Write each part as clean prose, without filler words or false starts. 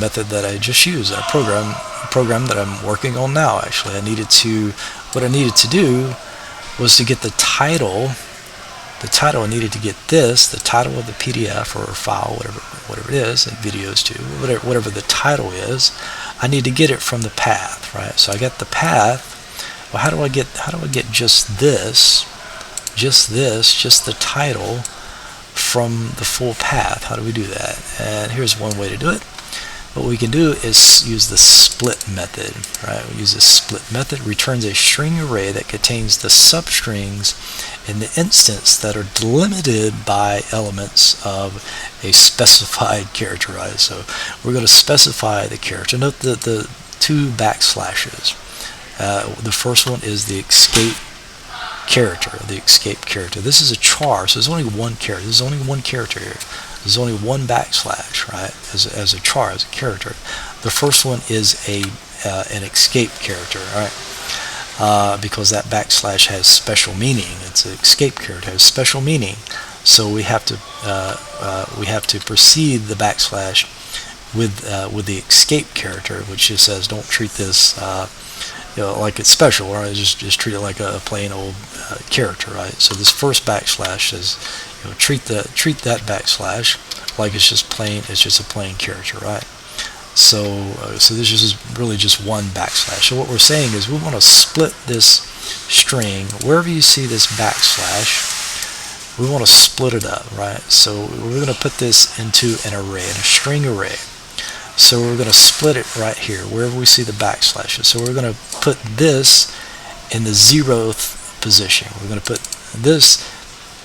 method that I just used, a program that I'm working on now. Actually, what I needed to do was to get the title. The title, I needed to get this, the title of the PDF or file, whatever it is, and videos too, whatever the title is. I need to get it from the path, right? So I got the path. Well, how do I get just this, just the title from the full path? How do we do that? And here's one way to do it. What we can do is use the split method, right? We use this split method, returns a string array that contains the substrings in the instance that are delimited by elements of a specified character, right? So we're going to specify the character. Note the two backslashes. The first one is the escape character, This is a char, so there's only one character. There's only one character here. There's only one backslash, right, as a char, as a character. The first one is an escape character, right, because that backslash has special meaning. It's an escape character, has special meaning. So we have to precede the backslash with the escape character, which just says don't treat this like it's special, right? Just treat it like a plain old character, right? So this first backslash says, treat that backslash like it's just a plain character, right? So this is really just one backslash. So what we're saying is we want to split this string wherever you see this backslash. We want to split it up, right? So we're going to put this into an array, in a string array. So we're going to split it right here, wherever we see the backslashes. So we're going to put this in the 0th position. We're going to put this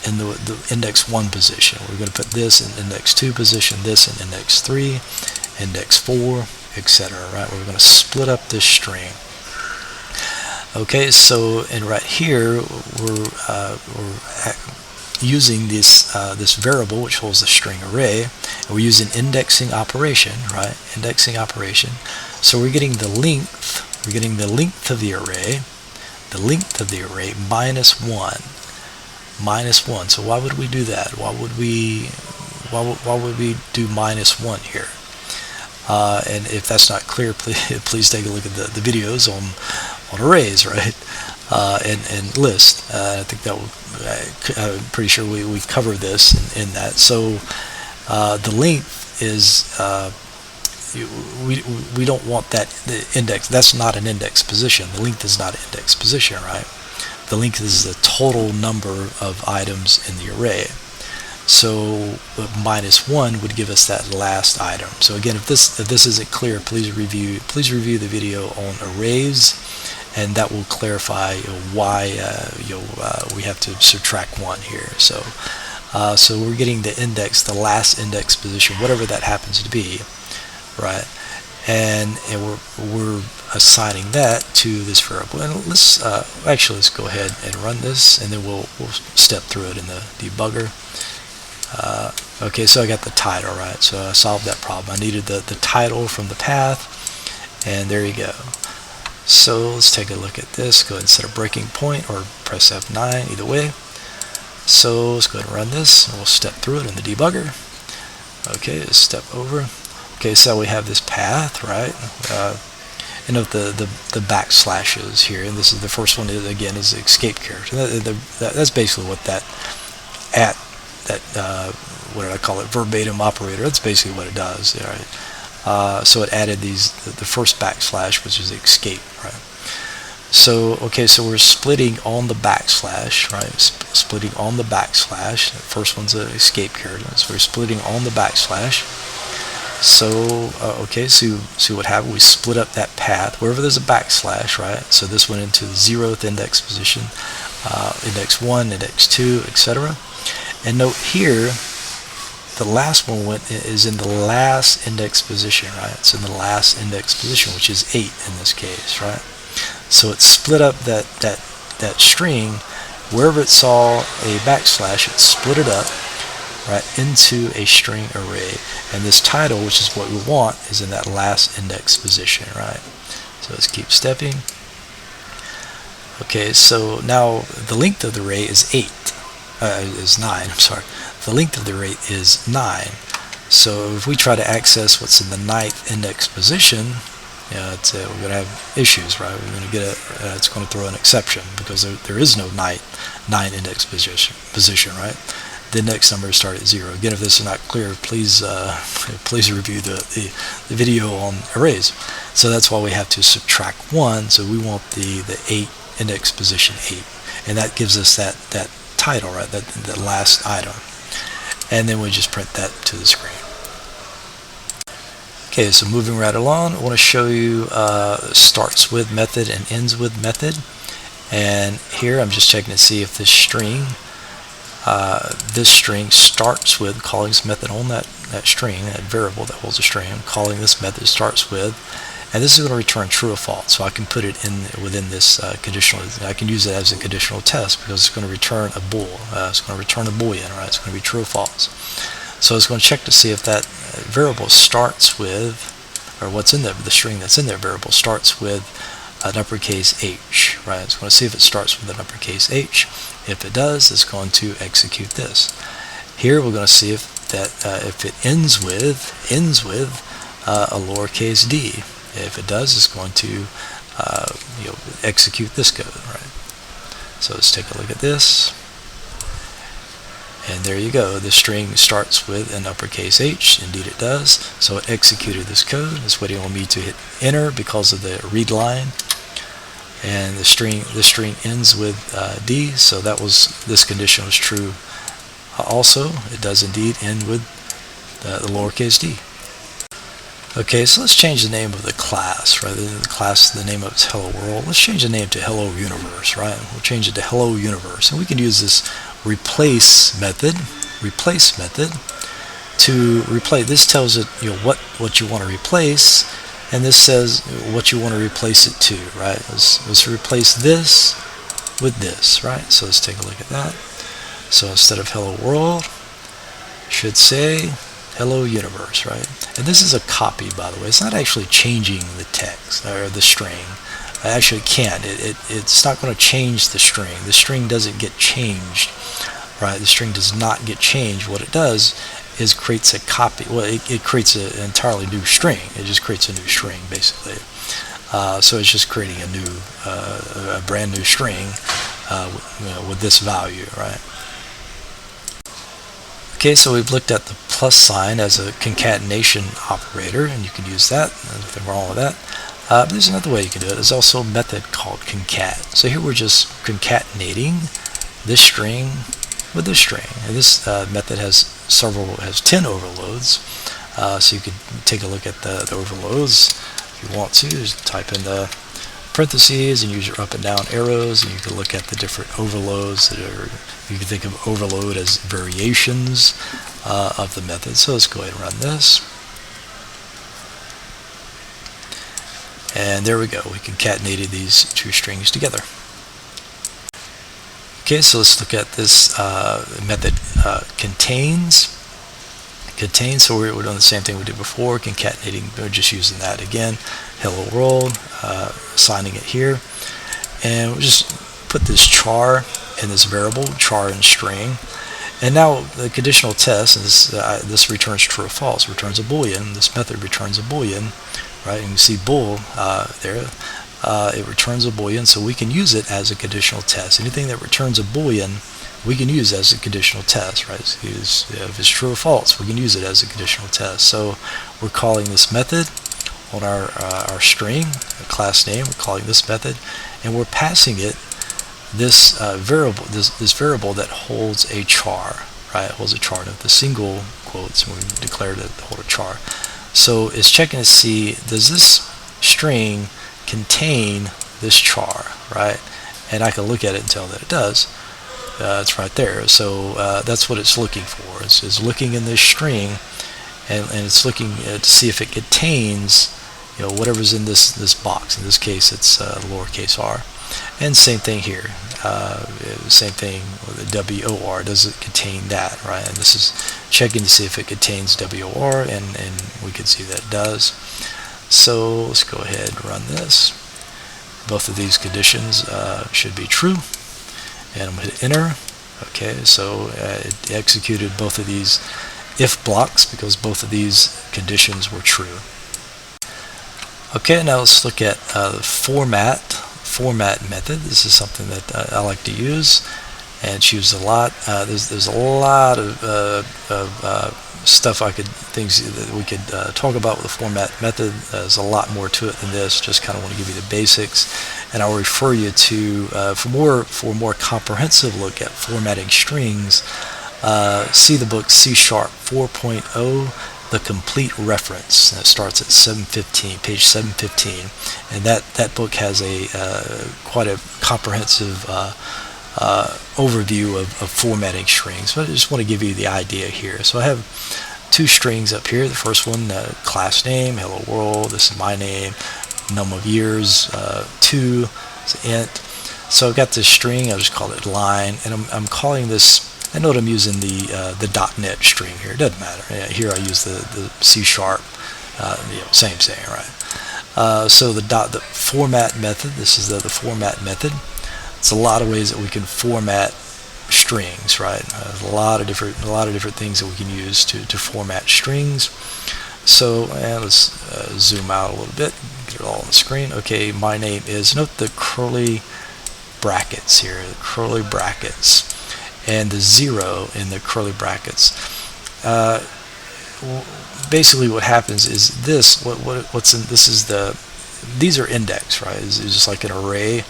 in the index 1 position. We're going to put this in index 2 position, this in index 3, index 4, etc. Right? We're going to split up this string. Okay, so and right here we're using this variable which holds the string array, and we're using indexing operation, right? Indexing operation. So we're getting the length. We're getting the length of the array. The length of the array minus 1. Minus 1. So why would we do that? Why would we do minus 1 here? And if that's not clear, please take a look at the videos on arrays, right? And list. I think that I'm pretty sure we covered this in that. So the length is we don't want that index. That's not an index position. The length is not an index position, right? The length is the total number of items in the array. So minus 1 would give us that last item. So again, if this isn't clear, please review the video on arrays, and that will clarify why we have to subtract 1 here. So we're getting the index, the last index position, whatever that happens to be, right? And we're assigning that to this variable. And let's go ahead and run this, and then we'll step through it in the debugger. Okay, so I got the title, right? So I solved that problem. I needed the title from the path, and there you go. So let's take a look at this. Go ahead and set a breaking point or press F9, either way. So let's go ahead and run this, and we'll step through it in the debugger. Okay, let's step over. Okay, so we have this path, right? And note the backslashes here, and this is the first one. Again, is the escape character. That's basically what what did I call it? Verbatim operator. That's basically what it does. Right? So it added the first backslash, which is the escape, right? So okay, so we're splitting on the backslash, right? Splitting on the backslash. The first one's an escape character, so we're splitting on the backslash. So okay, so see what happened? We split up that path wherever there's a backslash, right? So this went into the 0th index position, index 1, index 2, etc. And note here, the last one is in the last index position, right? It's in the last index position, which is 8 in this case, right? So it split up that string wherever it saw a backslash. It split it up, right, into a string array, and this title, which is what we want, is in that last index position, right? So let's keep stepping. Okay, so now the length of the array is 9. I'm sorry. The length of the array is 9. So if we try to access what's in the 9th index position, we're going to have issues, right? We're going to get it's going to throw an exception because there is no 9 index position, right? The index numbers start at 0. Again, if this is not clear, please please review the video on arrays. So that's why we have to subtract 1. So we want the 8 index position 8, and that gives us that title, right? That last item, and then we just print that to the screen. Okay, so moving right along, I want to show you starts with method and ends with method. And here I'm just checking to see if this string starts with calling this method on that string, that variable that holds a string. I'm calling this method starts with, and this is going to return true or false. So I can put it in within this conditional. I can use it as a conditional test because it's going to return a bool. It's going to return a Boolean, right? It's going to be true or false. So it's going to check to see if that variable starts with, or what's in there, the string that's in there variable starts with an uppercase H, right? It's going to see if it starts with an uppercase H. If it does, it's going to execute this. Here we're going to see if it ends with a lowercase d. If it does, it's going to execute this code, right? So let's take a look at this. And there you go. The string starts with an uppercase H. Indeed it does. So it executed this code. It's waiting on me to hit enter because of the read line. And the string ends with D. So this condition was true. Also, it does indeed end with the lowercase d. Okay, so let's change the name of the class. Rather than the class, the name of it's Hello World. Let's change the name to Hello Universe, right? We'll change it to Hello Universe. And we can use this replace method to replace. This tells it what you want to replace, and this says what you want to replace it to, right? Let's replace this with this, right? So let's take a look at that. So instead of Hello World, it should say Hello Universe, right? And this is a copy, by the way. It's not actually changing the text or the string. Actually, it can't. It's not going to change the string. The string doesn't get changed, right? The string does not get changed. What it does is creates a copy. Well, it creates an entirely new string. It just creates a new string, basically. So it's just creating a brand new string with this value, right? Okay, so we've looked at the plus sign as a concatenation operator, and you can use that. There's nothing wrong with that. But there's another way you can do it. There's also a method called concat. So here we're just concatenating this string with this string, and this method has 10 overloads. So you could take a look at the overloads if you want to. Just type in the parentheses and use your up and down arrows, and you can look at the different overloads that are. You can think of overload as variations of the method. So let's go ahead and run this. And there we go. We concatenated these two strings together. Okay, so let's look at this method contains. Contains, so we're doing the same thing we did before, concatenating. We're just using that again. Hello world, assigning it here. And we'll just put this char in this variable, char and string. And now the conditional test is this returns true or false, returns a Boolean. This method returns a Boolean, right? And you see bool there. It returns a Boolean, so we can use it as a conditional test. Anything that returns a Boolean, we can use as a conditional test, right? So if it's true or false, we can use it as a conditional test. So we're calling this method on our string, a class name. We're calling this method, and we're passing it this variable, this variable that holds a char, right? It holds a char. Note the single quotes, and we declared it to hold a char. So it's checking to see, does this string contain this char, right? And I can look at it and tell that it does. It's right there. So that's what it's looking for. It's looking in this string, and it's looking to see if it contains, whatever's in this box. In this case, it's lowercase r. And same thing here. Same thing with the WOR. Does it contain that, right? And this is checking to see if it contains WOR, and we can see that it does. So let's go ahead and run this. Both of these conditions should be true. And I'm going to hit enter. Okay, so it executed both of these if blocks because both of these conditions were true. Okay, now let's look at the format method. This is something that I like to use, and it's used a lot. There's a lot of stuff things that we could talk about with the format method. There's a lot more to it than this. Just kind of want to give you the basics, and I'll refer you to for a more comprehensive look at formatting strings. See the book C# 4.0. The Complete Reference. That starts at 715, page 715, and that book has quite a comprehensive overview of formatting strings. So I just want to give you the idea here. So I have two strings up here. The first one, class name, hello world. This is my name. Num of years, 2. It's an int. So I've got this string. I'll just call it line, and I'm calling this. I know I'm using the .NET string here. It doesn't matter. Here I use the C#. Same thing, right? So the format method. This is the format method. It's a lot of ways that we can format strings, right? A lot of different things that we can use to format strings. So let's zoom out a little bit, get it all on the screen. Okay, my name is. Note the curly brackets here. The curly brackets. And the 0 in the curly brackets. Basically, what happens is this. What's in this is these are index, right? It's just like an array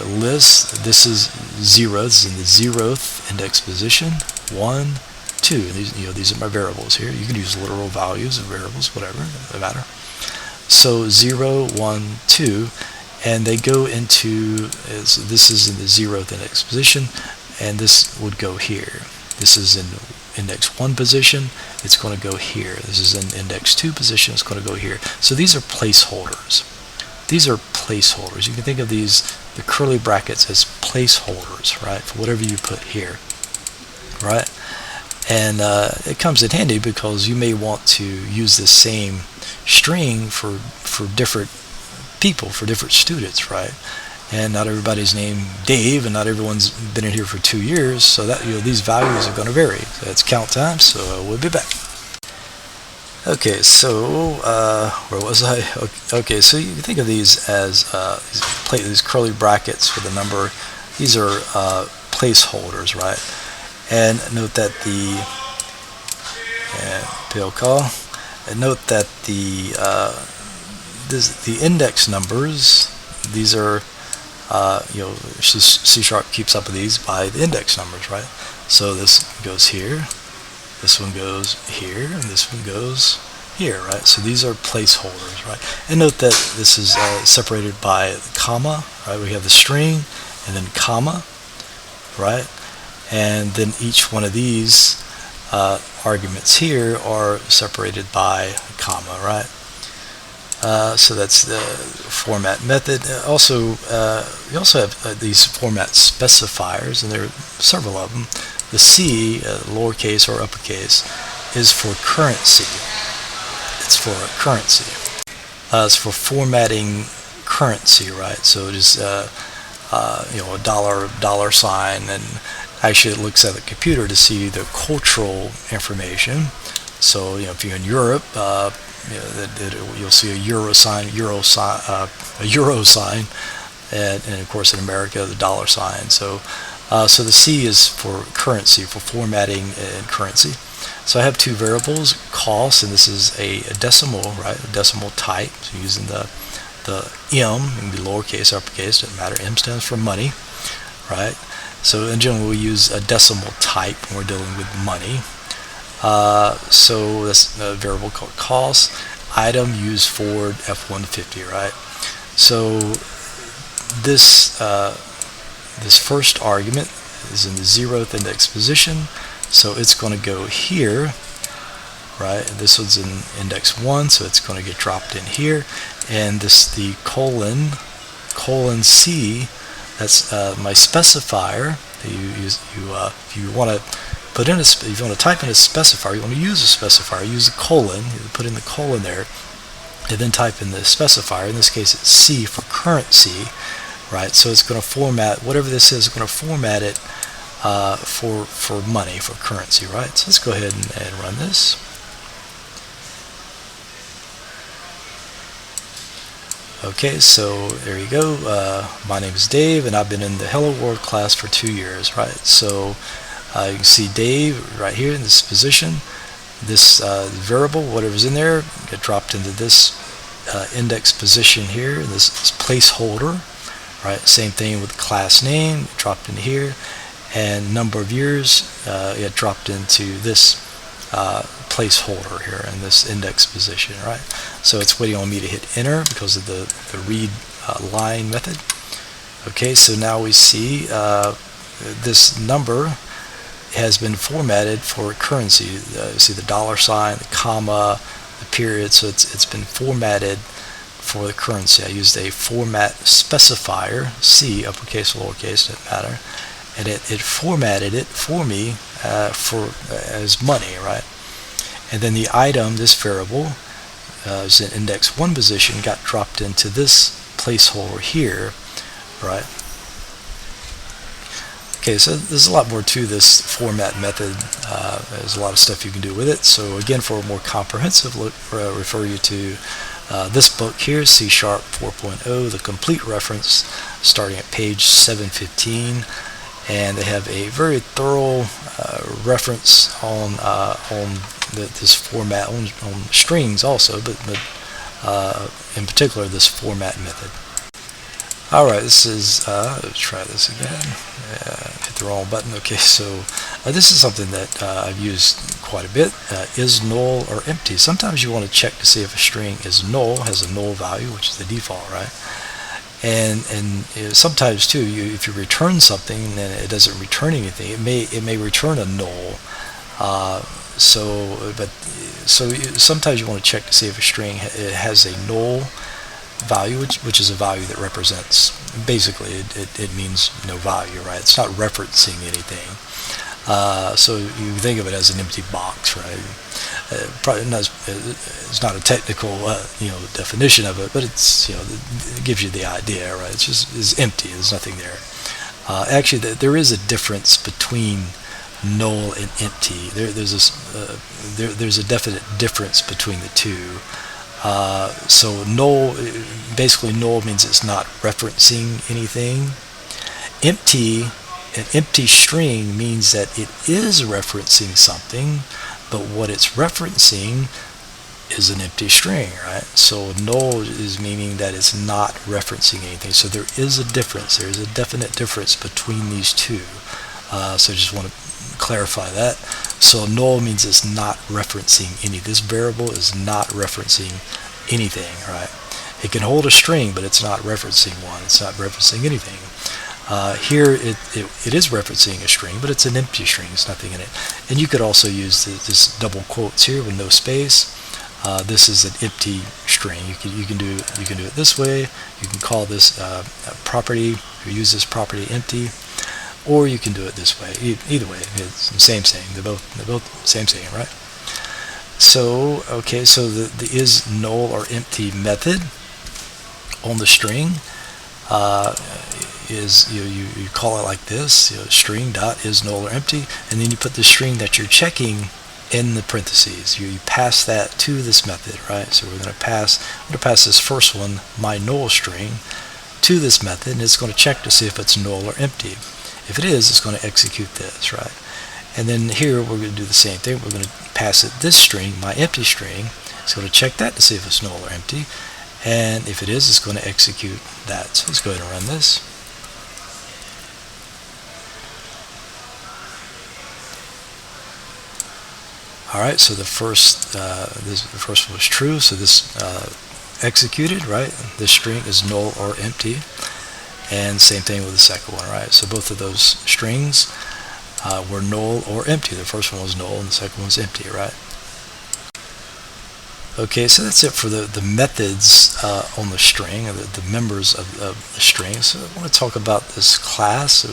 list. This is 0. This is in the 0th index position. 1, 2. And these are my variables here. You can use literal values of variables, whatever, doesn't matter. So 0, 1, 2, and they go into. This is in the 0th index position. And this would go here. This is in index 1 position. It's going to go here. This is in index 2 position. It's going to go here. So these are placeholders. These are placeholders. You can think of the curly brackets as placeholders, right, for whatever you put here, right? And it comes in handy because you may want to use this same string for different people, for different students, right? And not everybody's named Dave, and not everyone's been in here for 2 years, so that these values are going to vary. So that's count time, so we'll be back. Okay, so where was I? Okay, so you can think of these as these curly brackets for the number. These are placeholders, right? And note that the the index numbers. These are C# keeps up with these by the index numbers, right? So this goes here, this one goes here, and this one goes here, right? So these are placeholders, right? And note that this is separated by comma, right? We have the string and then comma, right? And then each one of these arguments here are separated by a comma, right? So that's the format method. Also, we also have these format specifiers, and there are several of them. The C, lowercase or uppercase, is for currency. It's for currency. It's for formatting currency, right? So it is a dollar sign, and actually it looks at the computer to see the cultural information. So if you're in Europe, you'll see a euro sign, and of course in America the dollar sign. So the C is for currency, for formatting and currency. So I have two variables, cost, and this is a decimal, right? A decimal type. So using the M, it can be lowercase, uppercase, doesn't matter. M stands for money, right? So in general we use a decimal type when we're dealing with money. So that's a variable called cost. Item used Ford F-150, right? So this first argument is in the 0th index position, so it's going to go here, right? This one's in index 1, so it's going to get dropped in here, and the colon C, that's my specifier. If you want to put in if you want to type in a specifier, you want to use a specifier, use a colon, you put in the colon there, and then type in the specifier. In this case it's C for currency, right? So it's going to format, whatever this is, it's going to format it for money, for currency, right? So let's go ahead and run this. Okay, so there you go. My name is Dave, and I've been in the Hello World class for 2 years, right? So you can see Dave right here in this position. This variable, whatever's in there, get dropped into this index position here, this placeholder, right? Same thing with class name, dropped into here, and number of years, it dropped into this placeholder here in this index position, right? So it's waiting on me to hit enter because of the read line method. Okay, so now we see this number has been formatted for currency. You see the $, the comma, the period, so it's been formatted for the currency. I used a format specifier, C, uppercase, lowercase, doesn't matter, and it formatted it for me as money, right? And then the item, this variable, is in index 1 position, got dropped into this placeholder here, right? Okay, so there's a lot more to this format method. There's a lot of stuff you can do with it. So again, for a more comprehensive look, refer you to this book here, C# 4.0, the complete reference, starting at page 715. And they have a very thorough reference on this format, on strings also, but in particular this format method. Alright, this is, let's try this again. Hit the wrong button. Okay, so this is something that I've used quite a bit. Is null or empty? Sometimes you want to check to see if a string is null, has a null value, which is the default, right? And sometimes too, if you return something and it doesn't return anything, it may return a null. So sometimes you want to check to see if a string has a null value, which is a value that represents, basically it means no value, right? It's not referencing anything. So you think of it as an empty box, right? Probably not, it's not a technical definition of it, but it's it gives you the idea, right? It's just is empty. There's nothing there. Actually, there is a difference between null and empty. There's a definite difference between the two. So null, basically null means it's not referencing anything. An empty string means that it is referencing something, but what it's referencing is an empty string, right? So null is meaning that it's not referencing anything. So there is a difference. There is a definite difference between these two. So I just want to clarify that. So null means it's not referencing any. This variable is not referencing anything, right? It can hold a string, but it's not referencing one. It's not referencing anything. Here it is referencing a string, but it's an empty string. There's nothing in it. And you could also use this double quotes here with no space. This is an empty string. You can do it this way. You can call this property, or use this property empty, or you can do it this way. Either way, it's the same thing. They're both same thing, right? So okay, so the is null or empty method on the string is you call it like this, string dot is null or empty, and then you put the string that you're checking in the parentheses. You pass that to this method, right? So I'm going to pass this first one, my null string, to this method, and it's going to check to see if it's null or empty. If it is, it's going to execute this, right? And then here we're going to do the same thing. We're going to pass it this string, my empty string. It's going to check that to see if it's null or empty, and if it is, it's going to execute that. So let's go ahead and run this. Alright, so the first one was true, so this executed, right? This string is null or empty, and same thing with the second one, right? So both of those strings were null or empty. The first one was null and the second one was empty, right? Okay, so that's it for the methods on the string, or the members of the string. So I want to talk about this class.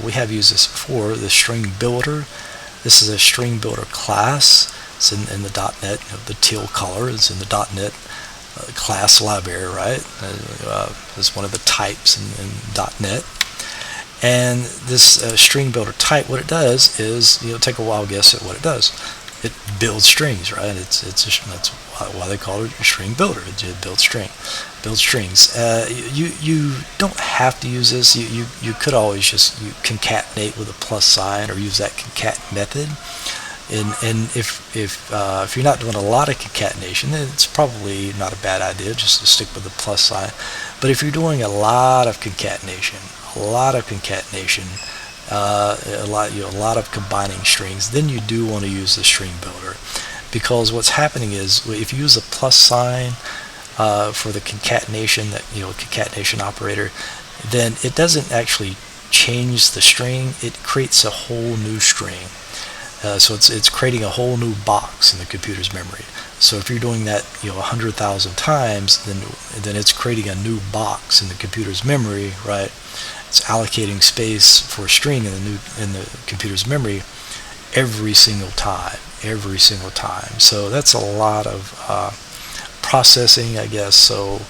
We have used this before, the StringBuilder. This is a StringBuilder class. It's in the .NET, the teal color is in the .NET class library, right? It's one of the types in .NET. And this string builder type, what it does is, take a wild guess at what it does. It builds strings, right? That's why they call it a string builder. It builds strings. You don't have to use this. You could always just concatenate with a plus sign, or use that concat method. And if you're not doing a lot of concatenation, then it's probably not a bad idea just to stick with the plus sign. But if you're doing a lot of concatenation, a lot of combining strings, then you do want to use the string builder, because what's happening is, if you use a plus sign for the concatenation, concatenation operator, then it doesn't actually change the string. It creates a whole new string. So it's creating a whole new box in the computer's memory. So if you're doing that 100,000 times, then it's creating a new box in the computer's memory, right? It's allocating space for a string in the computer's memory every single time. So that's a lot of processing, I guess. So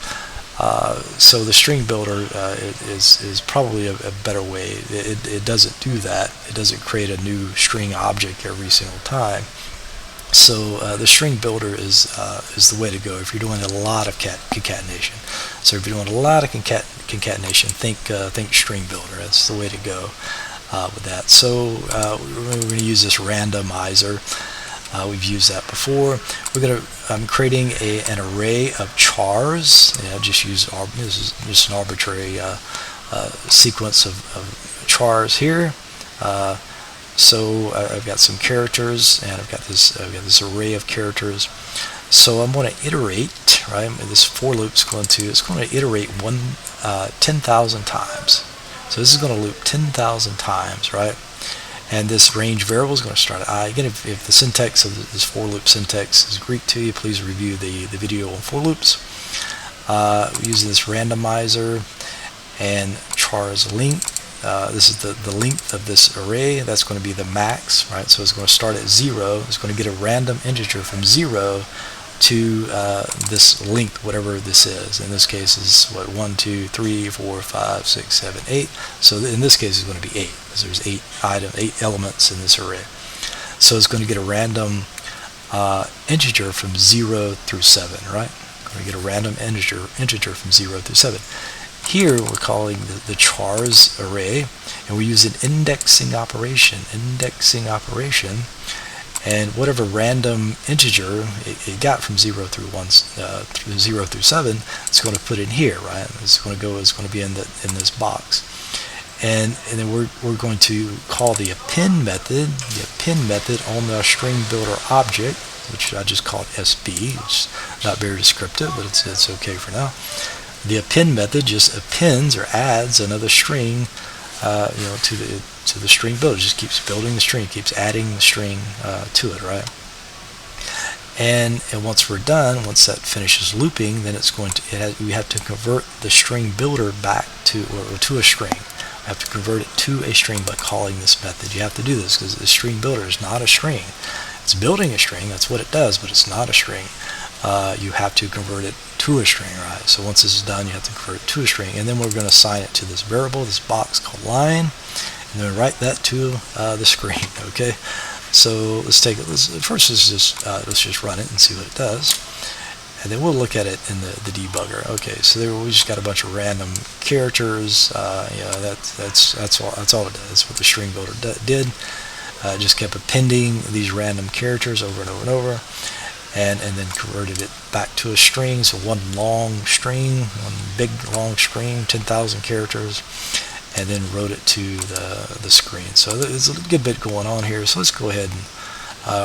the string builder is probably a better way. It doesn't do that. It doesn't create a new string object every single time. So the string builder is the way to go if you're doing a lot of concatenation. So if you're doing a lot of concatenation, think string builder. That's the way to go with that. So we're going to use this randomizer. We've used that before. I'm creating an array of chars. This is just an arbitrary sequence of chars here. So I've got some characters, and I've got this array of characters. So I'm going to iterate, right? This for loop's going to iterate 10,000 times. So this is going to loop 10,000 times, right? And this range variable is going to start at I. Again, if the syntax of this for loop syntax is Greek to you, please review the video on for loops. Using this randomizer and chars length. This is the length of this array. That's going to be the max, right? So it's going to start at 0. It's going to get a random integer from 0 to this length, whatever this is. In this case, is what, 1, 2, 3, 4, 5, 6, 7, 8. So in this case, it's going to be 8, because there's 8 elements in this array. So it's going to get a random integer from 0 through 7, right? Going to get a random integer from 0 through 7. Here we're calling the chars array, and we use an indexing operation. And whatever random integer it got from 0 through 0 through 7, it's going to put in here, right? It's going to be in this box. And then we're going to call the append method on the string builder object, which I just called SB. It's not very descriptive, but it's okay for now. The append method just appends or adds another string, to the string builder. It just keeps building the string, keeps adding the string to it, right? And once we're done, once that finishes looping, then we have to convert the string builder back to a string. We have to convert it to a string by calling this method. You have to do this because the string builder is not a string. It's building a string. That's what it does, but it's not a string. You have to convert it to a string, right? So once this is done, you have to convert it to a string, and then we're going to assign it to this variable, this box called line, and then write that to the screen. Okay, so let's just run it and see what it does, and then we'll look at it in the debugger. Okay, so there we just got a bunch of random characters. That's all it does. That's what the string builder did. Just kept appending these random characters over and over and over. And then converted it back to a string. So one big long string, 10,000 characters, and then wrote it to the screen. So there's a good bit going on here. So let's go ahead and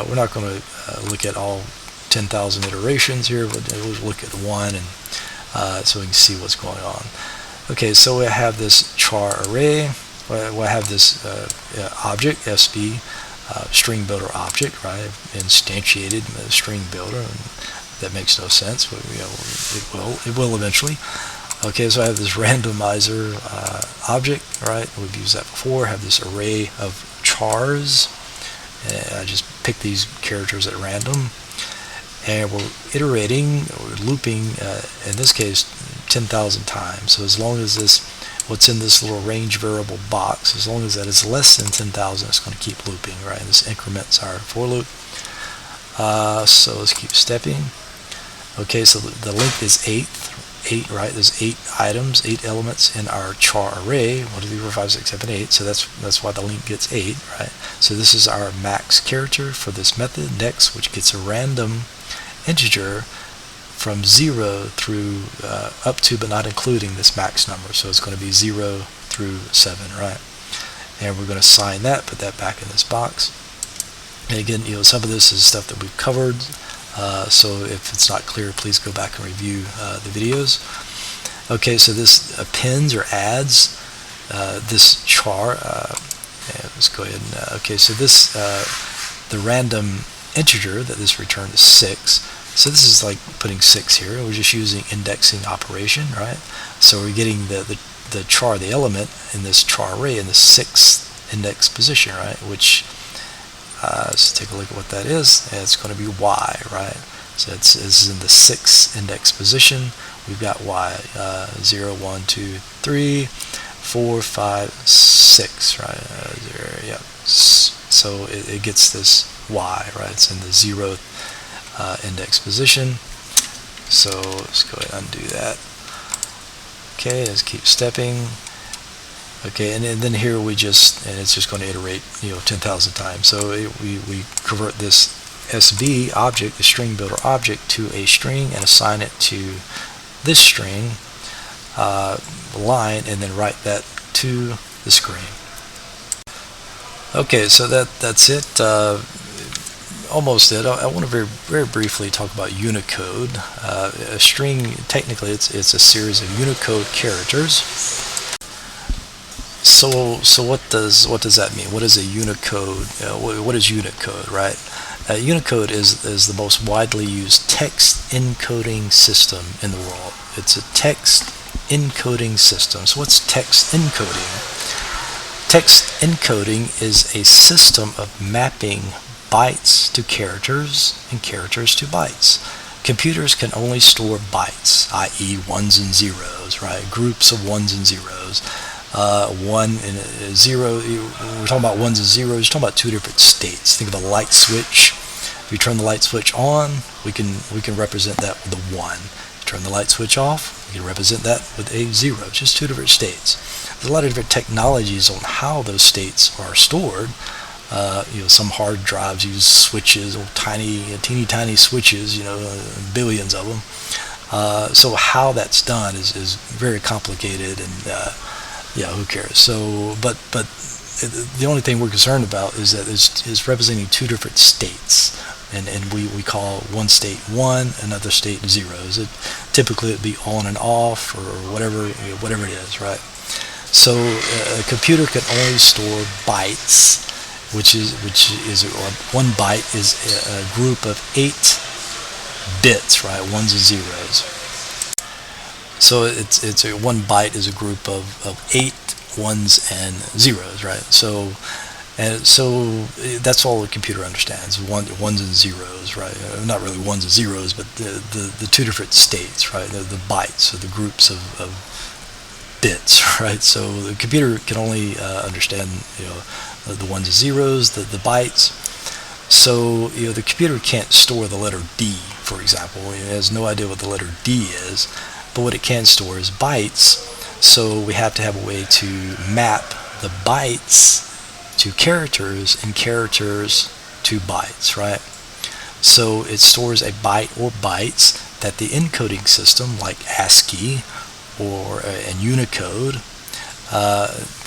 we're not going to look at all 10,000 iterations here, but we'll look at one, and so we can see what's going on. Okay, so we have this char array. We have this object SB. String builder object, right? Instantiated string builder, and that makes no sense, but it will eventually. Okay, so I have this randomizer object, right? We've used that before. I have this array of chars. I just pick these characters at random, and we're iterating, or looping, in this case 10,000 times. So as long as this what's in this little range variable box. As long as that is less than 10,000, it's going to keep looping, right? And this increments our for loop. So let's keep stepping. Okay, so the length is 8, right? There's 8 items, 8 elements in our char array. 1, 2, 3, 4, 5, 6, 7, 8. So that's why the length gets 8, right? So this is our max character for this method. Next, which gets a random integer from 0 through up to, but not including this max number. So it's going to be 0 through 7, right? And we're going to assign that, put that back in this box. And again, some of this is stuff that we've covered. So if it's not clear, please go back and review the videos. Okay, so this appends or adds this char. Let's go ahead and okay. So this the random integer that this return is 6. So this is like putting 6 here. We're just using indexing operation, right? So we're getting the char, the element in this char array in the 6th index position, right? Which let's take a look at what that is. It's going to be y, right? So this is in the 6th index position. We've got y 0, 1, 2, 3, 4, 5, 6, right? 0, yeah. So it gets this y, right? It's in the 0th index position. So let's go ahead and undo that. Okay, let's keep stepping. Okay, and then here we just, and it's just going to iterate 10,000 times. So we convert this SV object, the StringBuilder object, to a string and assign it to this string line, and then write that to the screen. Okay, so that's it. Almost it. I want to very briefly talk about Unicode. A string, technically, it's a series of Unicode characters. So what does that mean? What is a Unicode? What is Unicode, right? Unicode is the most widely used text encoding system in the world. It's a text encoding system. So what's text encoding? Text encoding is a system of mapping bytes to characters and characters to bytes. Computers can only store bytes, i.e. 1s and 0s, right? Groups of 1s and 0s. 1 and 0, we're talking about 1s and 0s, you're talking about 2 different states. Think of a light switch. If you turn the light switch on, we can represent that with a 1. If you turn the light switch off, we can represent that with a 0. It's just 2 different states. There's a lot of different technologies on how those states are stored. Some hard drives use switches, or teeny tiny switches, billions of them. So how that's done is very complicated, and who cares? So, but the only thing we're concerned about is that it's representing 2 different states, and we call one state 1, another state 0s. Typically it'd be on and off, or whatever it is, right? So a computer can only store bytes, which is 1 byte is a group of 8 bits, right? 1s and 0s. So it's 1 byte is a group of 8 1s and 0s, right? So that's all the computer understands: 1s and 0s, right? Not really 1s and 0s, but the 2 different states, right? The bytes, so the groups of bits, right? So the computer can only understand the 1s and 0s, the bytes. So the computer can't store the letter D, for example. It has no idea what the letter D is. But what it can store is bytes, so we have to have a way to map the bytes to characters and characters to bytes, right? So it stores a byte or bytes that the encoding system, like ASCII and Unicode,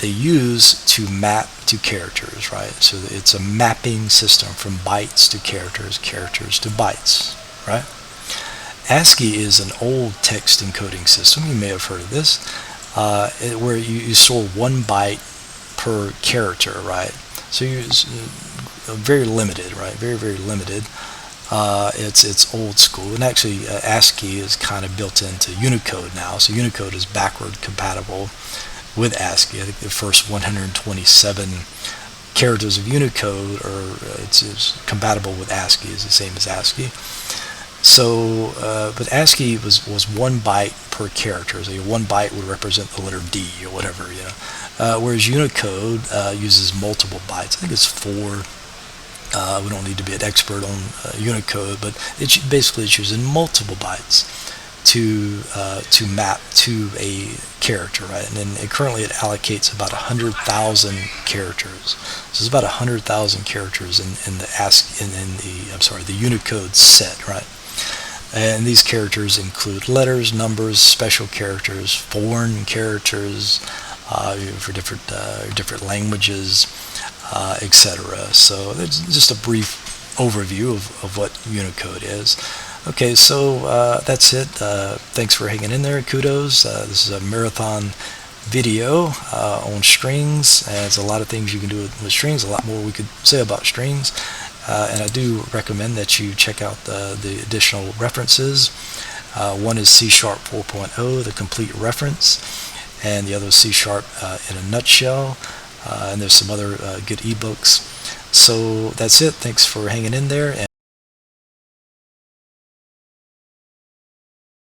they use to map to characters, right? So it's a mapping system from bytes to characters, characters to bytes, right? ASCII is an old text encoding system. You may have heard of this, where you store 1 byte per character, right? So you're very limited, right? Very, very limited. It's old school, and actually ASCII is kind of built into Unicode now. So Unicode is backward compatible with ASCII. I think the first 127 characters of Unicode it's compatible with ASCII, is the same as ASCII. So, but ASCII was 1 byte per character. So 1 byte would represent the letter D or whatever, you know. Whereas Unicode uses multiple bytes. I think it's 4. We don't need to be an expert on Unicode, but basically it's using multiple bytes to map to a character, right? And then currently it allocates about 100,000 characters. So it's about 100,000 characters in the ASCII the Unicode set, right? And these characters include letters, numbers, special characters, foreign characters for different languages, etc. So that's just a brief overview of what Unicode is. Okay, so that's it. Thanks for hanging in there. Kudos. This is a marathon video on strings. There's a lot of things you can do with strings, a lot more we could say about strings. And I do recommend that you check out the additional references. One is C# 4.0, the complete reference, and the other is C# in a nutshell. And there's some other good ebooks. So that's it. Thanks for hanging in there.